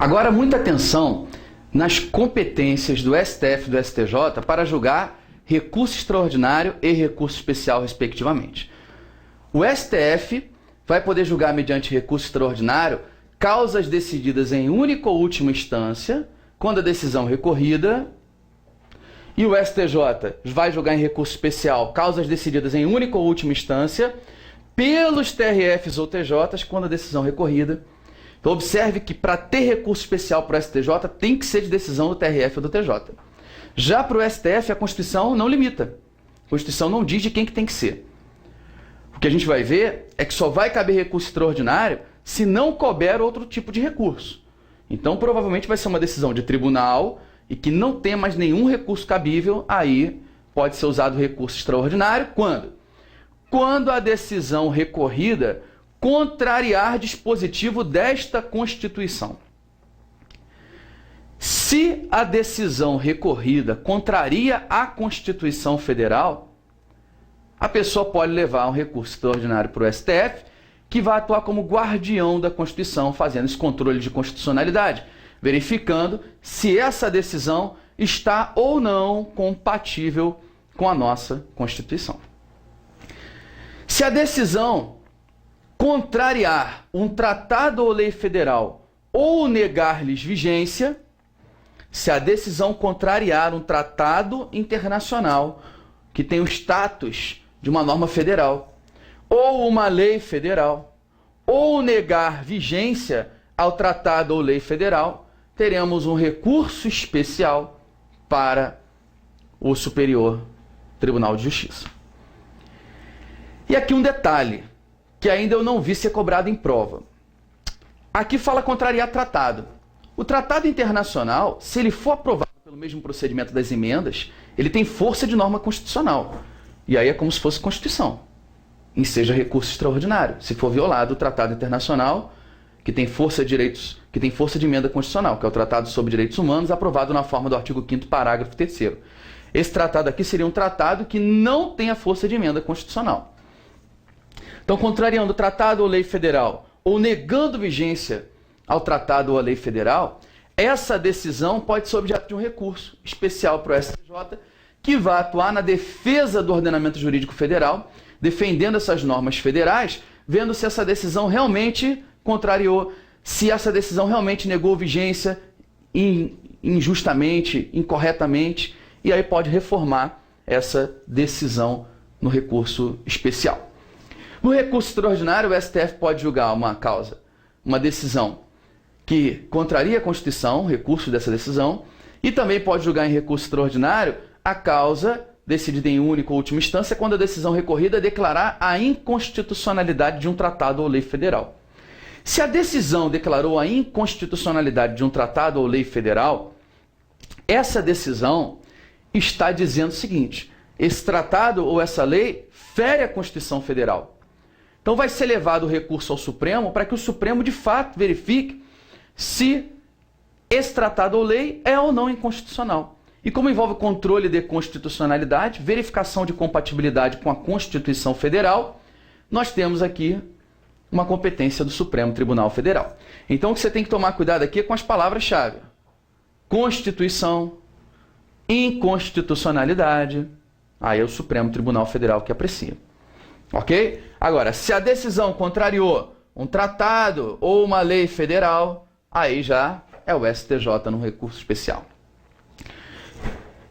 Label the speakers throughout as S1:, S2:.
S1: Agora, muita atenção nas competências do STF e do STJ para julgar recurso extraordinário e recurso especial, respectivamente. O STF vai poder julgar mediante recurso extraordinário causas decididas em única ou última instância, quando a decisão recorrida, e o STJ vai julgar em recurso especial causas decididas em única ou última instância pelos TRFs ou TJs, quando a decisão recorrida. Então, observe que para ter recurso especial para o STJ tem que ser de decisão do TRF ou do TJ. Já para o STF, a Constituição não limita. A Constituição não diz de quem que tem que ser. O que a gente vai ver é que só vai caber recurso extraordinário se não couber outro tipo de recurso. Então, provavelmente vai ser uma decisão de tribunal e que não tem mais nenhum recurso cabível, aí pode ser usado o recurso extraordinário. Quando? Quando a decisão recorrida contrariar dispositivo desta Constituição. Se a decisão recorrida contraria a Constituição Federal, a pessoa pode levar um recurso extraordinário para o STF, que vai atuar como guardião da Constituição, fazendo esse controle de constitucionalidade, verificando se essa decisão está ou não compatível com a nossa Constituição. Se a decisão contrariar um tratado ou lei federal ou negar-lhes vigência, se a decisão contrariar um tratado internacional que tem o status de uma norma federal, ou uma lei federal, ou negar vigência ao tratado ou lei federal, teremos um recurso especial para o Superior Tribunal de Justiça. E aqui um detalhe, que ainda eu não vi ser cobrado em prova. Aqui fala contrariar tratado. O tratado internacional, se ele for aprovado pelo mesmo procedimento das emendas, ele tem força de norma constitucional. E aí é como se fosse Constituição. E seja recurso extraordinário. Se for violado o tratado internacional, que tem força de emenda constitucional, que é o Tratado sobre Direitos Humanos, aprovado na forma do artigo 5º, parágrafo 3º. Esse tratado aqui seria um tratado que não tem a força de emenda constitucional. Então, contrariando o tratado ou lei federal, ou negando vigência ao tratado ou à lei federal, essa decisão pode ser objeto de um recurso especial para o STJ, que vai atuar na defesa do ordenamento jurídico federal, defendendo essas normas federais, vendo se essa decisão realmente contrariou, se essa decisão realmente negou vigência injustamente, incorretamente, e aí pode reformar essa decisão no recurso especial. No recurso extraordinário, o STF pode julgar uma causa, uma decisão que contraria a Constituição, recurso dessa decisão, e também pode julgar em recurso extraordinário a causa decidida em única ou última instância quando a decisão recorrida declarar a inconstitucionalidade de um tratado ou lei federal. Se a decisão declarou a inconstitucionalidade de um tratado ou lei federal, essa decisão está dizendo o seguinte: esse tratado ou essa lei fere a Constituição Federal. Então vai ser levado o recurso ao Supremo para que o Supremo de fato verifique se esse tratado ou lei é ou não inconstitucional. E como envolve controle de constitucionalidade, verificação de compatibilidade com a Constituição Federal, nós temos aqui uma competência do Supremo Tribunal Federal. Então o que você tem que tomar cuidado aqui é com as palavras-chave: Constituição, inconstitucionalidade, aí é o Supremo Tribunal Federal que aprecia. Ok? Agora, se a decisão contrariou um tratado ou uma lei federal, aí já é o STJ no recurso especial.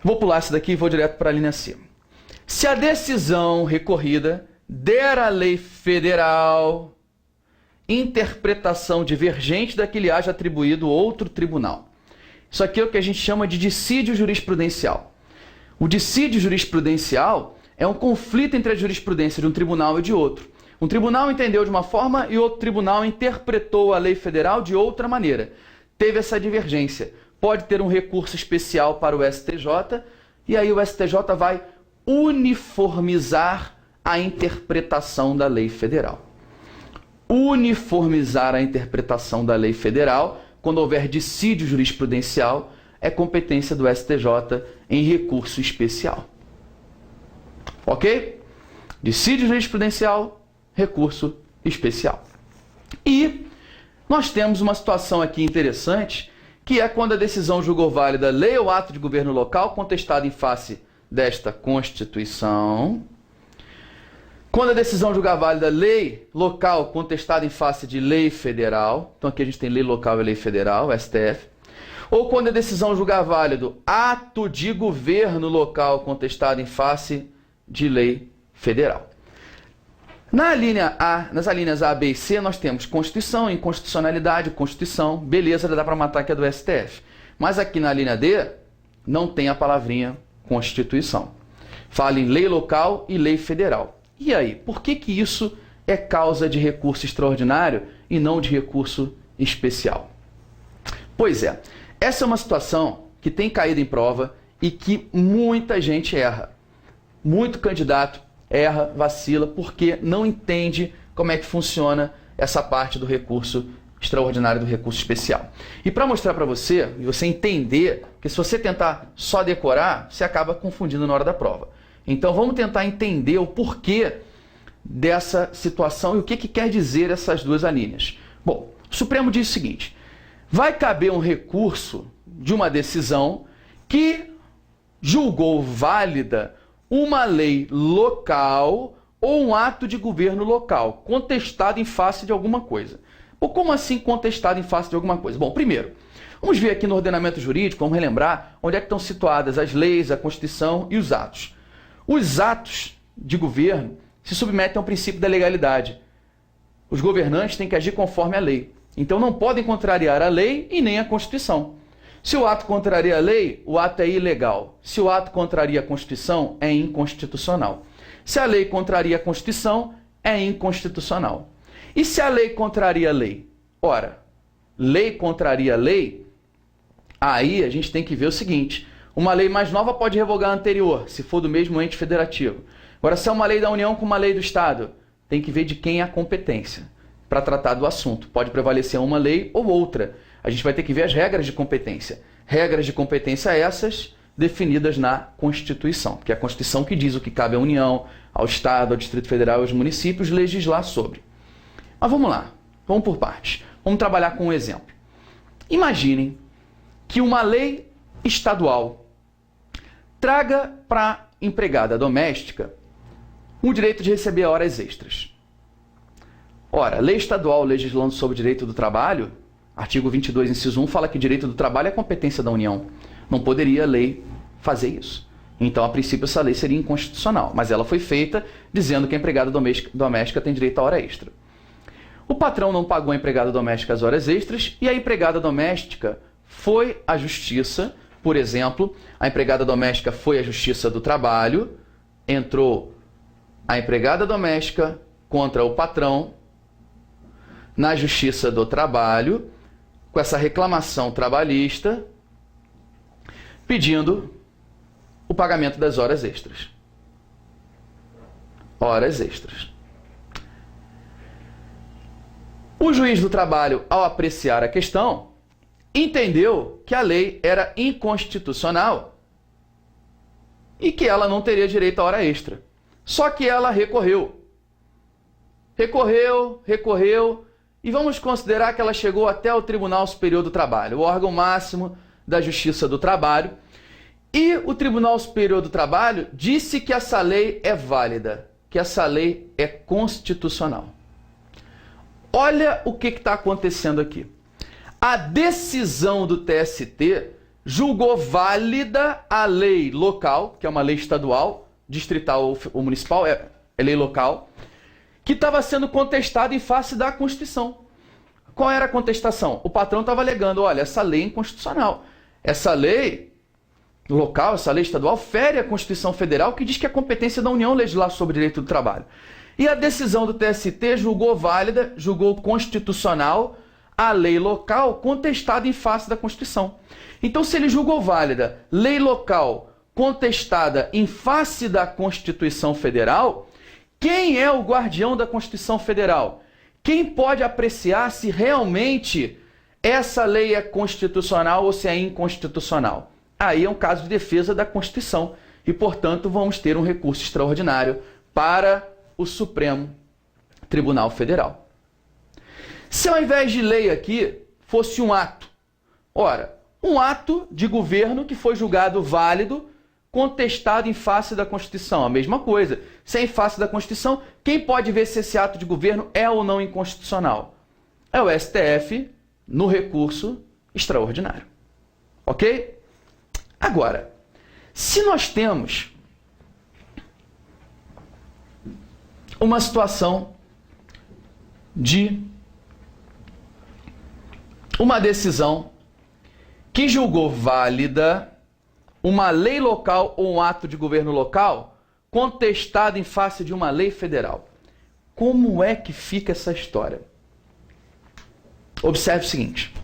S1: Vou pular essa daqui e vou direto para a linha C. Se a decisão recorrida der à lei federal interpretação divergente da que lhe haja atribuído outro tribunal. Isso aqui é o que a gente chama de dissídio jurisprudencial. O dissídio jurisprudencial é um conflito entre a jurisprudência de um tribunal e de outro. Um tribunal entendeu de uma forma e outro tribunal interpretou a lei federal de outra maneira. Teve essa divergência. Pode ter um recurso especial para o STJ, e aí o STJ vai uniformizar a interpretação da lei federal. Uniformizar a interpretação da lei federal, quando houver dissídio jurisprudencial, é competência do STJ em recurso especial. Ok? Dissídio jurisprudencial, recurso especial. E Nós temos uma situação aqui interessante, que é quando a decisão julgou válida lei ou ato de governo local contestado em face desta Constituição. Quando a decisão julgar válida lei local contestada em face de lei federal, então aqui a gente tem lei local e lei federal, STF, ou quando a decisão julgar válido ato de governo local contestado em face de lei federal. Na linha A, nas alíneas A, B e C, nós temos Constituição, inconstitucionalidade, Constituição, beleza, dá para matar que é do STF. Mas aqui na linha D, não tem a palavrinha Constituição. Fala em lei local e lei federal. E aí, por que que isso é causa de recurso extraordinário e não de recurso especial? Pois é, essa é uma situação que tem caído em prova e que muita gente erra. Muito candidato erra, vacila, porque não entende como é que funciona essa parte do recurso extraordinário, do recurso especial. E para mostrar para você, e você entender, que se você tentar só decorar, você acaba confundindo na hora da prova. Então vamos tentar entender o porquê dessa situação e o que quer dizer essas duas alíneas. Bom, o Supremo diz o seguinte: vai caber um recurso de uma decisão que julgou válida uma lei local ou um ato de governo local, contestado em face de alguma coisa. Ou como assim contestado em face de alguma coisa? Bom, primeiro, vamos ver aqui no ordenamento jurídico, vamos relembrar onde é que estão situadas as leis, a Constituição e os atos. Os atos de governo se submetem ao princípio da legalidade. Os governantes têm que agir conforme a lei. Então não podem contrariar a lei e nem a Constituição. Se o ato contraria a lei, o ato é ilegal. Se o ato contraria a Constituição, é inconstitucional. Se a lei contraria a Constituição, é inconstitucional. E se a lei contraria a lei? Ora, lei contraria a lei, aí a gente tem que ver o seguinte: uma lei mais nova pode revogar a anterior, se for do mesmo ente federativo. Agora, se é uma lei da União com uma lei do Estado, tem que ver de quem é a competência para tratar do assunto. Pode prevalecer uma lei ou outra. A gente vai ter que ver as regras de competência. Regras de competência essas definidas na Constituição, que é a Constituição que diz o que cabe à União, ao Estado, ao Distrito Federal e aos municípios legislar sobre. Mas vamos lá, vamos por partes. Vamos trabalhar com um exemplo. Imaginem que uma lei estadual traga para a empregada doméstica o direito de receber horas extras. Ora, lei estadual legislando sobre o direito do trabalho, artigo 22, inciso 1, fala que direito do trabalho é competência da União. Não poderia a lei fazer isso. Então, a princípio, essa lei seria inconstitucional. Mas ela foi feita dizendo que a empregada doméstica tem direito à hora extra. O patrão não pagou a empregada doméstica as horas extras e a empregada doméstica foi à justiça. Por exemplo, a empregada doméstica foi à Justiça do Trabalho, entrou a empregada doméstica contra o patrão na Justiça do Trabalho, com essa reclamação trabalhista, pedindo o pagamento das horas extras. Horas extras. O juiz do trabalho, ao apreciar a questão, entendeu que a lei era inconstitucional e que ela não teria direito à hora extra. Só que ela recorreu. Recorreu, e vamos considerar que ela chegou até o Tribunal Superior do Trabalho, o órgão máximo da Justiça do Trabalho, e o Tribunal Superior do Trabalho disse que essa lei é válida, que essa lei é constitucional. Olha o que está acontecendo aqui. A decisão do TST julgou válida a lei local, que é uma lei estadual, distrital ou municipal, é lei local, que estava sendo contestada em face da Constituição. Qual era a contestação? O patrão estava alegando: olha, essa lei é inconstitucional. Essa lei local, essa lei estadual, fere a Constituição Federal, que diz que é competência da União legislar sobre o direito do trabalho. E a decisão do TST julgou válida, julgou constitucional a lei local contestada em face da Constituição. Então, se ele julgou válida lei local contestada em face da Constituição Federal, quem é o guardião da Constituição Federal? Quem pode apreciar se realmente essa lei é constitucional ou se é inconstitucional? Aí é um caso de defesa da Constituição e, portanto, vamos ter um recurso extraordinário para o Supremo Tribunal Federal. Se ao invés de lei aqui fosse um ato, ora, um ato de governo que foi julgado válido, contestado em face da Constituição, a mesma coisa. Se é em face da Constituição, quem pode ver se esse ato de governo é ou não inconstitucional? É o STF no recurso extraordinário. Ok? Agora, se nós temos uma situação de uma decisão que julgou válida uma lei local ou um ato de governo local contestado em face de uma lei federal. Como é que fica essa história? Observe o seguinte.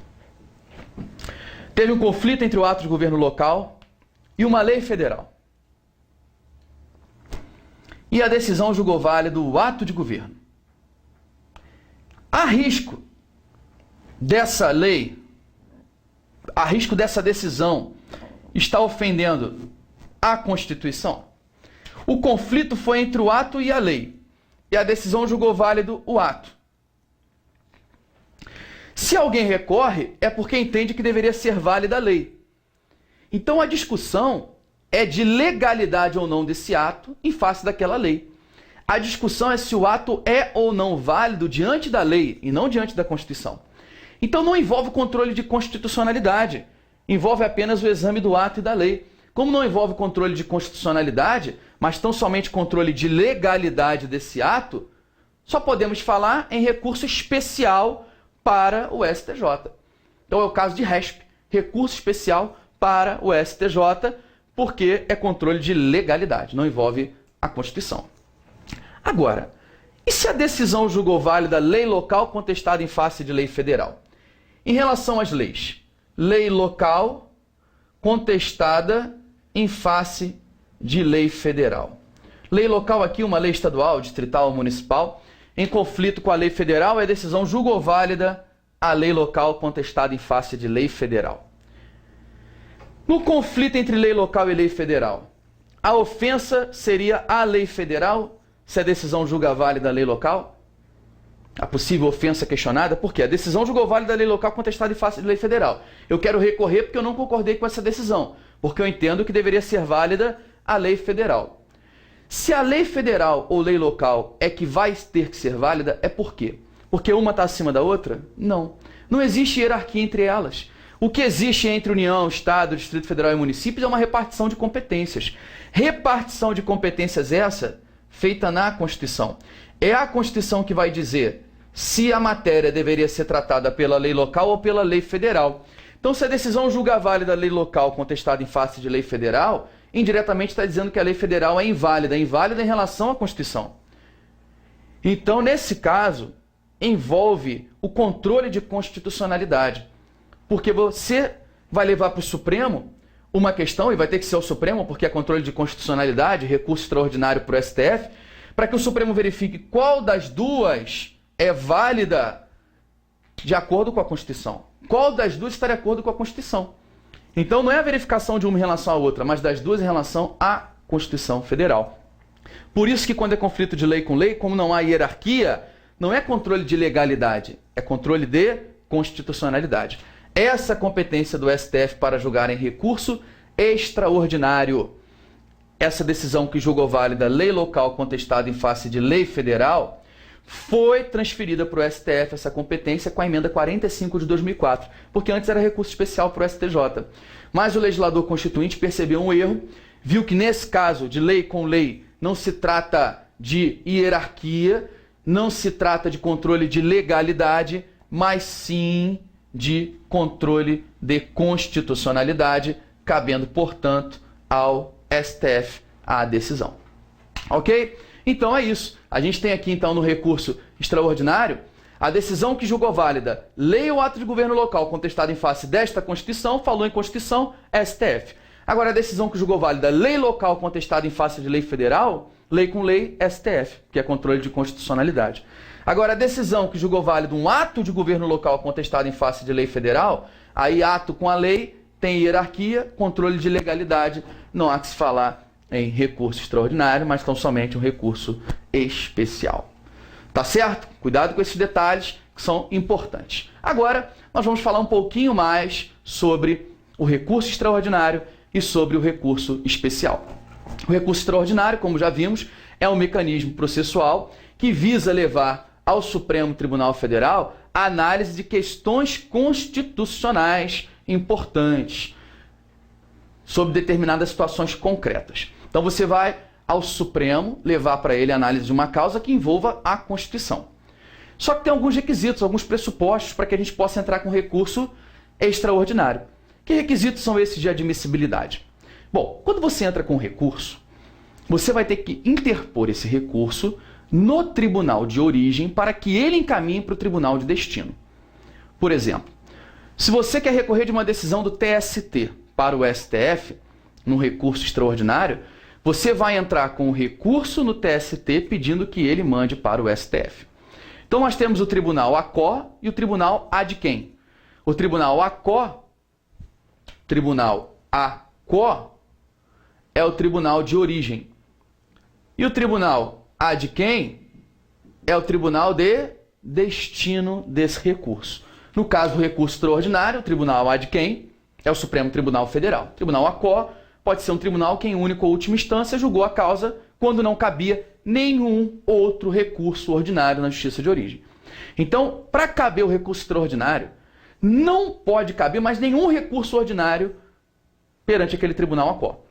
S1: Teve um conflito entre o ato de governo local e uma lei federal. E a decisão julgou válido o ato de governo. Há risco dessa lei, há risco dessa decisão está ofendendo a Constituição? O conflito foi entre o ato e a lei, e a decisão julgou válido o ato. Se alguém recorre, é porque entende que deveria ser válida a lei. Então a discussão é de legalidade ou não desse ato em face daquela lei. A discussão é se o ato é ou não válido diante da lei e não diante da Constituição. Então não envolve o controle de constitucionalidade. Envolve apenas o exame do ato e da lei. Como não envolve controle de constitucionalidade, mas tão somente controle de legalidade desse ato, só podemos falar em recurso especial para o STJ. Então é o caso de RESP, recurso especial para o STJ, porque é controle de legalidade, não envolve a Constituição. Agora, e se a decisão julgou válida lei local contestada em face de lei federal? Em relação às leis, lei local contestada em face de lei federal. Lei local aqui, uma lei estadual, distrital ou municipal, em conflito com a lei federal, a decisão julgou válida a lei local contestada em face de lei federal. No conflito entre lei local e lei federal, a ofensa seria a lei federal se a decisão julga válida a lei local? A possível ofensa questionada, porque a decisão julgou válida a lei local contestada em face de lei federal. Eu quero recorrer porque eu não concordei com essa decisão, porque eu entendo que deveria ser válida a lei federal. Se a lei federal ou lei local é que vai ter que ser válida, é por quê? Porque uma está acima da outra? Não. Não existe hierarquia entre elas. O que existe entre União, Estado, Distrito Federal e municípios é uma repartição de competências. Repartição de competências essa feita na Constituição. É a Constituição que vai dizer se a matéria deveria ser tratada pela lei local ou pela lei federal. Então, se a decisão julga válida a lei local contestada em face de lei federal, indiretamente está dizendo que a lei federal é inválida em relação à Constituição. Então, nesse caso, envolve o controle de constitucionalidade. Porque você vai levar para o Supremo uma questão, e vai ter que ser o Supremo, porque é controle de constitucionalidade, recurso extraordinário para o STF, para que o Supremo verifique qual das duas é válida de acordo com a Constituição. Qual das duas está de acordo com a Constituição. Então não é a verificação de uma em relação à outra, mas das duas em relação à Constituição Federal. Por isso que quando é conflito de lei com lei, como não há hierarquia, não é controle de legalidade, é controle de constitucionalidade. Essa competência do STF para julgar em recurso extraordinário. Essa decisão que julgou válida lei local contestada em face de lei federal foi transferida para o STF, essa competência, com a emenda 45 de 2004, porque antes era recurso especial para o STJ. Mas o legislador constituinte percebeu um erro, viu que nesse caso de lei com lei não se trata de hierarquia, não se trata de controle de legalidade, mas sim de controle de constitucionalidade, cabendo, portanto, ao STF a decisão. Ok? Então é isso. A gente tem aqui, então, no recurso extraordinário, a decisão que julgou válida lei ou ato de governo local contestado em face desta Constituição, falou em Constituição, STF. Agora, a decisão que julgou válida lei local contestada em face de lei federal, lei com lei, STF, que é controle de constitucionalidade. Agora, a decisão que julgou válido um ato de governo local contestado em face de lei federal, aí ato com a lei, tem hierarquia, controle de legalidade, não há que se falar em recurso extraordinário, mas tão somente um recurso especial. Tá certo? Cuidado com esses detalhes, que são importantes. Agora, nós vamos falar um pouquinho mais sobre o recurso extraordinário e sobre o recurso especial. O recurso extraordinário, como já vimos, é um mecanismo processual que visa levar ao Supremo Tribunal Federal a análise de questões constitucionais importantes sobre determinadas situações concretas. Então você vai ao Supremo levar para ele a análise de uma causa que envolva a Constituição. Só que tem alguns requisitos, alguns pressupostos para que a gente possa entrar com recurso extraordinário. Que requisitos são esses de admissibilidade? Bom, quando você entra com recurso, você vai ter que interpor esse recurso no tribunal de origem para que ele encaminhe para o tribunal de destino. Por exemplo, se você quer recorrer de uma decisão do TST para o STF, num recurso extraordinário, você vai entrar com o recurso no TST pedindo que ele mande para o STF. Então nós temos o tribunal ACO e o tribunal ad quem? O tribunal ACO é o tribunal de origem. E o tribunal ad quem é o tribunal de destino desse recurso. No caso do recurso extraordinário, o tribunal ad quem é o Supremo Tribunal Federal. O tribunal ACO pode ser um tribunal que, em única ou última instância, julgou a causa quando não cabia nenhum outro recurso ordinário na justiça de origem. Então, para caber o recurso extraordinário, não pode caber mais nenhum recurso ordinário perante aquele tribunal ACO.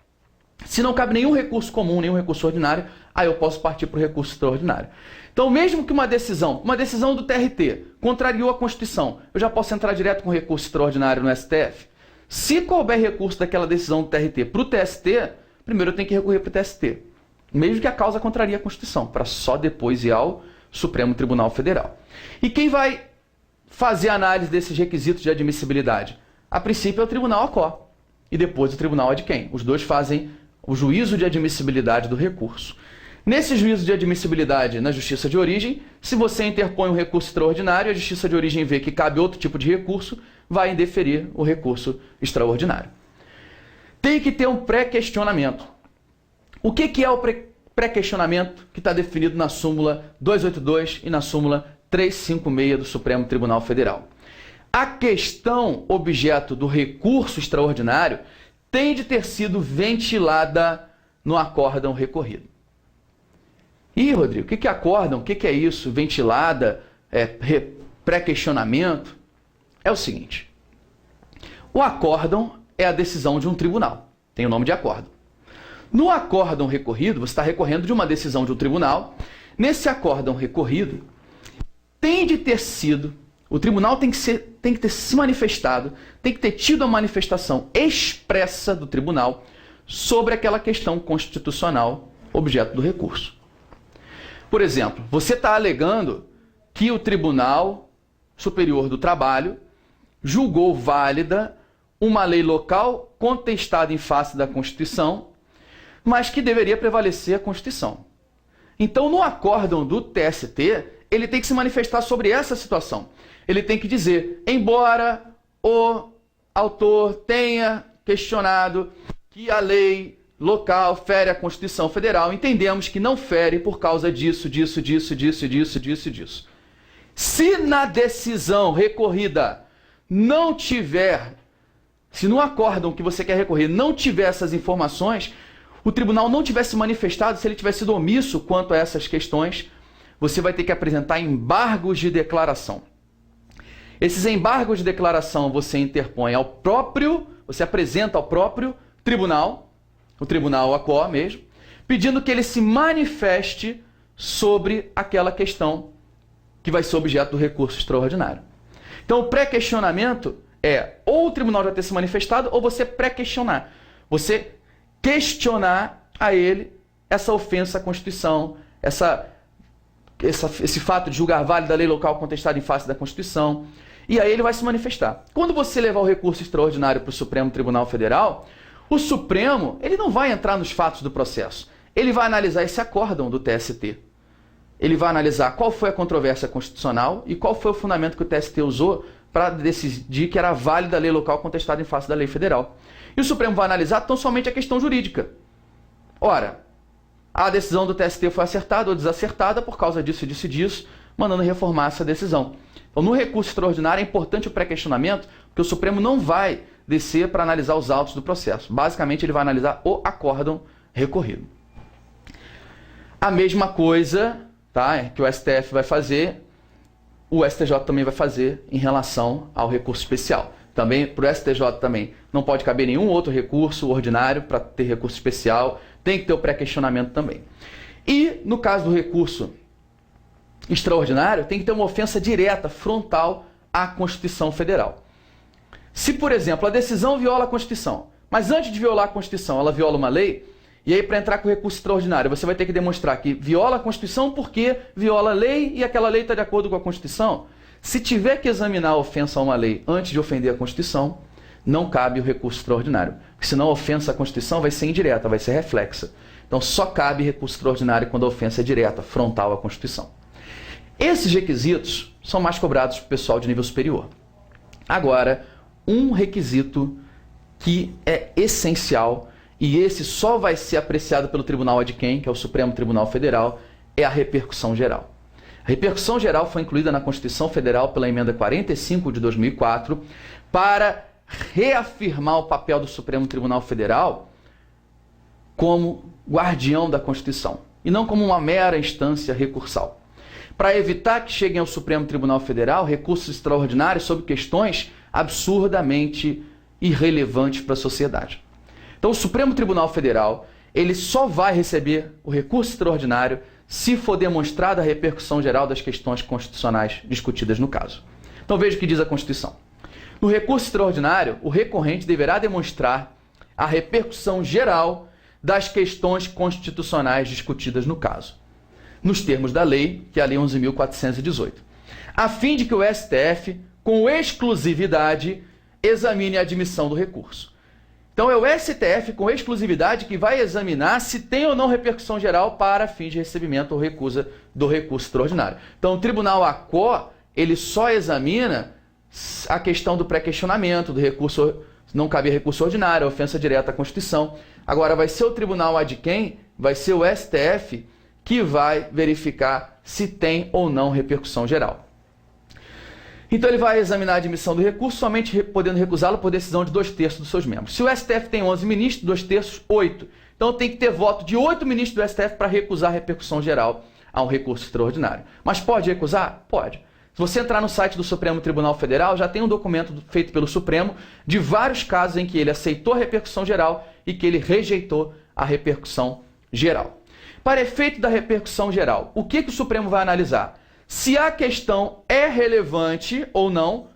S1: Se não cabe nenhum recurso comum, nenhum recurso ordinário, aí eu posso partir para o recurso extraordinário. Então, mesmo que uma decisão do TRT contrariou a Constituição, eu já posso entrar direto com recurso extraordinário no STF? Se couber recurso daquela decisão do TRT para o TST, primeiro eu tenho que recorrer para o TST, mesmo que a causa contraria a Constituição, para só depois ir ao Supremo Tribunal Federal. E quem vai fazer a análise desses requisitos de admissibilidade? A princípio é o Tribunal ACO e depois o Tribunal ad quem. Os dois fazem o juízo de admissibilidade do recurso. Nesse juízo de admissibilidade na justiça de origem, se você interpõe um recurso extraordinário, a justiça de origem vê que cabe outro tipo de recurso, vai indeferir o recurso extraordinário. Tem que ter um pré-questionamento. O que é o pré-questionamento que está definido na súmula 282 e na súmula 356 do Supremo Tribunal Federal? A questão objeto do recurso extraordinário tem de ter sido ventilada no acórdão recorrido. Ih, Rodrigo, o que é acórdão? O que é isso? Ventilada? Pré-questionamento? É o seguinte, o acórdão é a decisão de um tribunal, tem o nome de acórdão. No acórdão recorrido, você está recorrendo de uma decisão de um tribunal, nesse acórdão recorrido, tem de ter sido, o tribunal tem que ter se manifestado, tem que ter tido a manifestação expressa do tribunal sobre aquela questão constitucional objeto do recurso. Por exemplo, você está alegando que o Tribunal Superior do Trabalho julgou válida uma lei local contestada em face da Constituição, mas que deveria prevalecer a Constituição. Então, no acórdão do TST, ele tem que se manifestar sobre essa situação. Ele tem que dizer, embora o autor tenha questionado que a lei local fere a Constituição Federal, entendemos que não fere por causa disso. Se na decisão recorrida não tiver, se no acórdão que você quer recorrer não tiver essas informações, o tribunal não tiver se manifestado, se ele tiver sido omisso quanto a essas questões, você vai ter que apresentar embargos de declaração. Esses embargos de declaração você interpõe você apresenta ao próprio tribunal, o tribunal ACO mesmo, pedindo que ele se manifeste sobre aquela questão que vai ser objeto do recurso extraordinário. Então, o pré-questionamento é ou o tribunal já ter se manifestado ou você pré-questionar. Você questionar a ele essa ofensa à Constituição, esse fato de julgar válida a lei local contestada em face da Constituição, e aí ele vai se manifestar. Quando você levar o recurso extraordinário para o Supremo Tribunal Federal, o Supremo ele não vai entrar nos fatos do processo. Ele vai analisar esse acórdão do TST. Ele vai analisar qual foi a controvérsia constitucional e qual foi o fundamento que o TST usou para decidir que era válida a lei local contestada em face da lei federal. E o Supremo vai analisar tão somente a questão jurídica. Ora, a decisão do TST foi acertada ou desacertada por causa disso e disso e disso. mandando reformar essa decisão. Então, no recurso extraordinário é importante o pré-questionamento, porque o Supremo não vai descer para analisar os autos do processo. Basicamente, ele vai analisar o acórdão recorrido. A mesma coisa, tá, que o STF vai fazer, o STJ também vai fazer em relação ao recurso especial. Também, para o STJ também, não pode caber nenhum outro recurso ordinário para ter recurso especial, tem que ter o pré-questionamento também. E, no caso do recurso extraordinário, tem que ter uma ofensa direta, frontal, à Constituição Federal. Se, por exemplo, a decisão viola a Constituição, mas antes de violar a Constituição, ela viola uma lei, e aí para entrar com o recurso extraordinário, você vai ter que demonstrar que viola a Constituição porque viola a lei e aquela lei está de acordo com a Constituição. Se tiver que examinar a ofensa a uma lei antes de ofender a Constituição, não cabe o recurso extraordinário. Porque senão a ofensa à Constituição vai ser indireta, vai ser reflexa. Então só cabe recurso extraordinário quando a ofensa é direta, frontal à Constituição. Esses requisitos são mais cobrados para o pessoal de nível superior. Agora, um requisito que é essencial, e esse só vai ser apreciado pelo Tribunal ad quem, que é o Supremo Tribunal Federal, é a repercussão geral. A repercussão geral foi incluída na Constituição Federal pela emenda 45 de 2004 para reafirmar o papel do Supremo Tribunal Federal como guardião da Constituição e não como uma mera instância recursal. Para evitar que cheguem ao Supremo Tribunal Federal recursos extraordinários sobre questões absurdamente irrelevantes para a sociedade. Então, o Supremo Tribunal Federal, ele só vai receber o recurso extraordinário se for demonstrada a repercussão geral das questões constitucionais discutidas no caso. Então, veja o que diz a Constituição. No recurso extraordinário, o recorrente deverá demonstrar a repercussão geral das questões constitucionais discutidas no caso, nos termos da lei, que é a Lei 11.418, a fim de que o STF, com exclusividade, examine a admissão do recurso. Então é o STF com exclusividade que vai examinar se tem ou não repercussão geral para fins de recebimento ou recusa do recurso extraordinário. Então o Tribunal ACO, ele só examina a questão do pré-questionamento, do recurso, não cabe recurso ordinário, ofensa direta à Constituição. Agora vai ser o Tribunal ad quem, vai ser o STF que vai verificar se tem ou não repercussão geral. Então ele vai examinar a admissão do recurso, somente podendo recusá-lo por decisão de 2/3 dos seus membros. Se o STF tem 11 ministros, 2/3, 8. Então tem que ter voto de 8 ministros do STF para recusar a repercussão geral a um recurso extraordinário. Mas pode recusar? Pode. Se você entrar no site do Supremo Tribunal Federal, já tem um documento feito pelo Supremo de vários casos em que ele aceitou a repercussão geral e que ele rejeitou a repercussão geral. Para efeito da repercussão geral, o que o Supremo vai analisar? Se a questão é relevante ou não,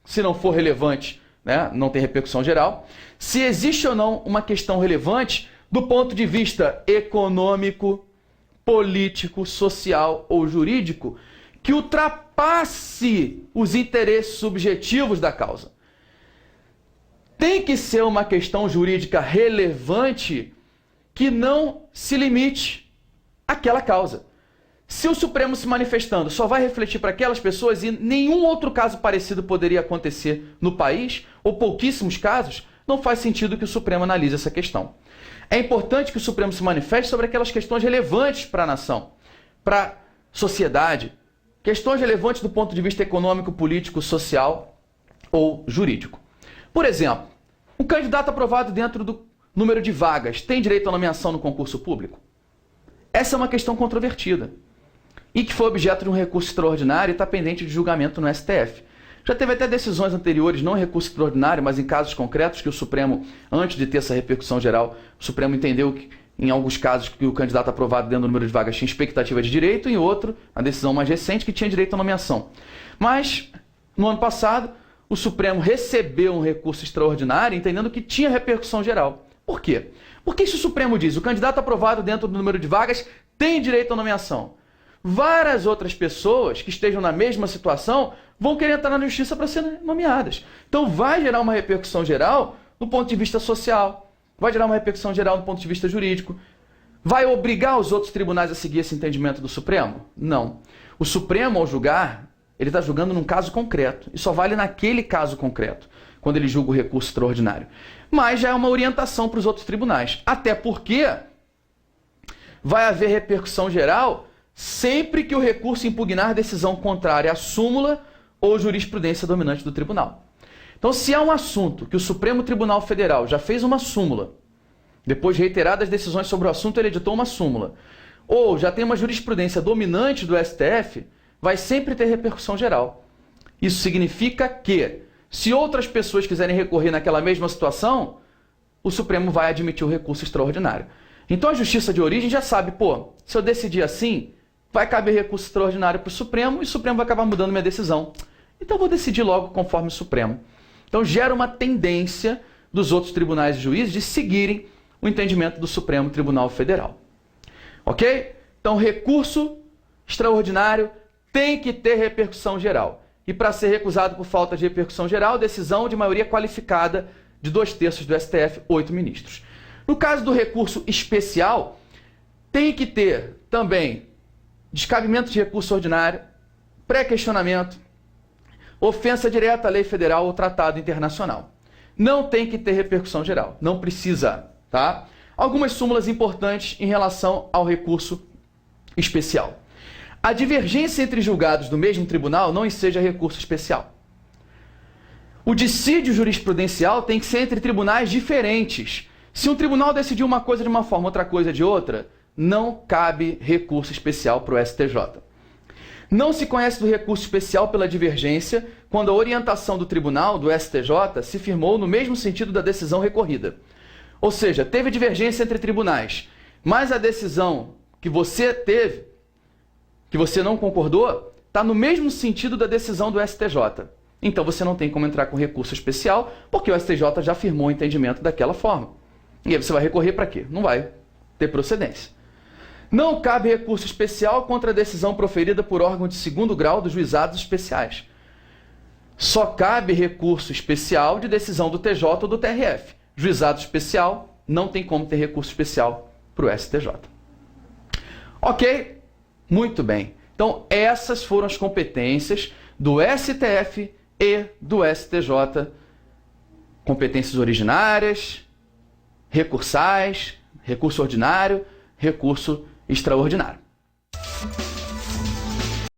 S1: se não for relevante, né, não tem repercussão geral. Se existe ou não uma questão relevante do ponto de vista econômico, político, social ou jurídico, que ultrapasse os interesses subjetivos da causa. Tem que ser uma questão jurídica relevante que não se limite àquela causa. Se o Supremo se manifestando só vai refletir para aquelas pessoas e nenhum outro caso parecido poderia acontecer no país, ou pouquíssimos casos, não faz sentido que o Supremo analise essa questão. É importante que o Supremo se manifeste sobre aquelas questões relevantes para a nação, para a sociedade, questões relevantes do ponto de vista econômico, político, social ou jurídico. Por exemplo, um candidato aprovado dentro do número de vagas tem direito à nomeação no concurso público? Essa é uma questão controvertida e que foi objeto de um recurso extraordinário e está pendente de julgamento no STF. Já teve até decisões anteriores, não em recurso extraordinário, mas em casos concretos que o Supremo, antes de ter essa repercussão geral, o Supremo entendeu que, em alguns casos, que o candidato aprovado dentro do número de vagas tinha expectativa de direito, e em outro, a decisão mais recente, que tinha direito à nomeação. Mas, no ano passado, o Supremo recebeu um recurso extraordinário, entendendo que tinha repercussão geral. Por quê? Porque se o Supremo diz, o candidato aprovado dentro do número de vagas tem direito à nomeação, várias outras pessoas que estejam na mesma situação vão querer entrar na justiça para serem nomeadas. Então vai gerar uma repercussão geral do ponto de vista social, vai gerar uma repercussão geral do ponto de vista jurídico. Vai obrigar os outros tribunais a seguir esse entendimento do Supremo? Não. O Supremo, ao julgar, ele está julgando num caso concreto e só vale naquele caso concreto, quando ele julga o recurso extraordinário. Mas já é uma orientação para os outros tribunais. Até porque vai haver repercussão geral sempre que o recurso impugnar decisão contrária à súmula ou jurisprudência dominante do tribunal. Então, se há um assunto que o Supremo Tribunal Federal já fez uma súmula, depois de reiteradas decisões sobre o assunto, ele editou uma súmula, ou já tem uma jurisprudência dominante do STF, vai sempre ter repercussão geral. Isso significa que, se outras pessoas quiserem recorrer naquela mesma situação, o Supremo vai admitir o recurso extraordinário. Então a Justiça de origem já sabe, pô, se eu decidir assim, vai caber recurso extraordinário para o Supremo e o Supremo vai acabar mudando minha decisão. Então eu vou decidir logo conforme o Supremo. Então gera uma tendência dos outros tribunais e juízes de seguirem o entendimento do Supremo Tribunal Federal. Ok? Então recurso extraordinário tem que ter repercussão geral. E para ser recusado por falta de repercussão geral, decisão de maioria qualificada de 2/3 do STF, 8 ministros. No caso do recurso especial, tem que ter também descabimento de recurso ordinário, pré-questionamento, ofensa direta à lei federal ou tratado internacional. Não tem que ter repercussão geral, não precisa, tá? Algumas súmulas importantes em relação ao recurso especial. A divergência entre julgados do mesmo tribunal não enseja recurso especial. O dissídio jurisprudencial tem que ser entre tribunais diferentes. Se um tribunal decidiu uma coisa de uma forma, outra coisa de outra, não cabe recurso especial para o STJ. Não se conhece do recurso especial pela divergência quando a orientação do tribunal, do STJ, se firmou no mesmo sentido da decisão recorrida. Ou seja, teve divergência entre tribunais, mas a decisão que você teve, que você não concordou, está no mesmo sentido da decisão do STJ. Então você não tem como entrar com recurso especial, porque o STJ já firmou o entendimento daquela forma. E aí você vai recorrer para quê? Não vai ter procedência. Não cabe recurso especial contra a decisão proferida por órgão de segundo grau dos juizados especiais. Só cabe recurso especial de decisão do TJ ou do TRF. Juizado especial, não tem como ter recurso especial para o STJ. Ok? Muito bem. Então, essas foram as competências do STF e do STJ. Competências originárias, recursais, recurso ordinário, recurso extraordinário.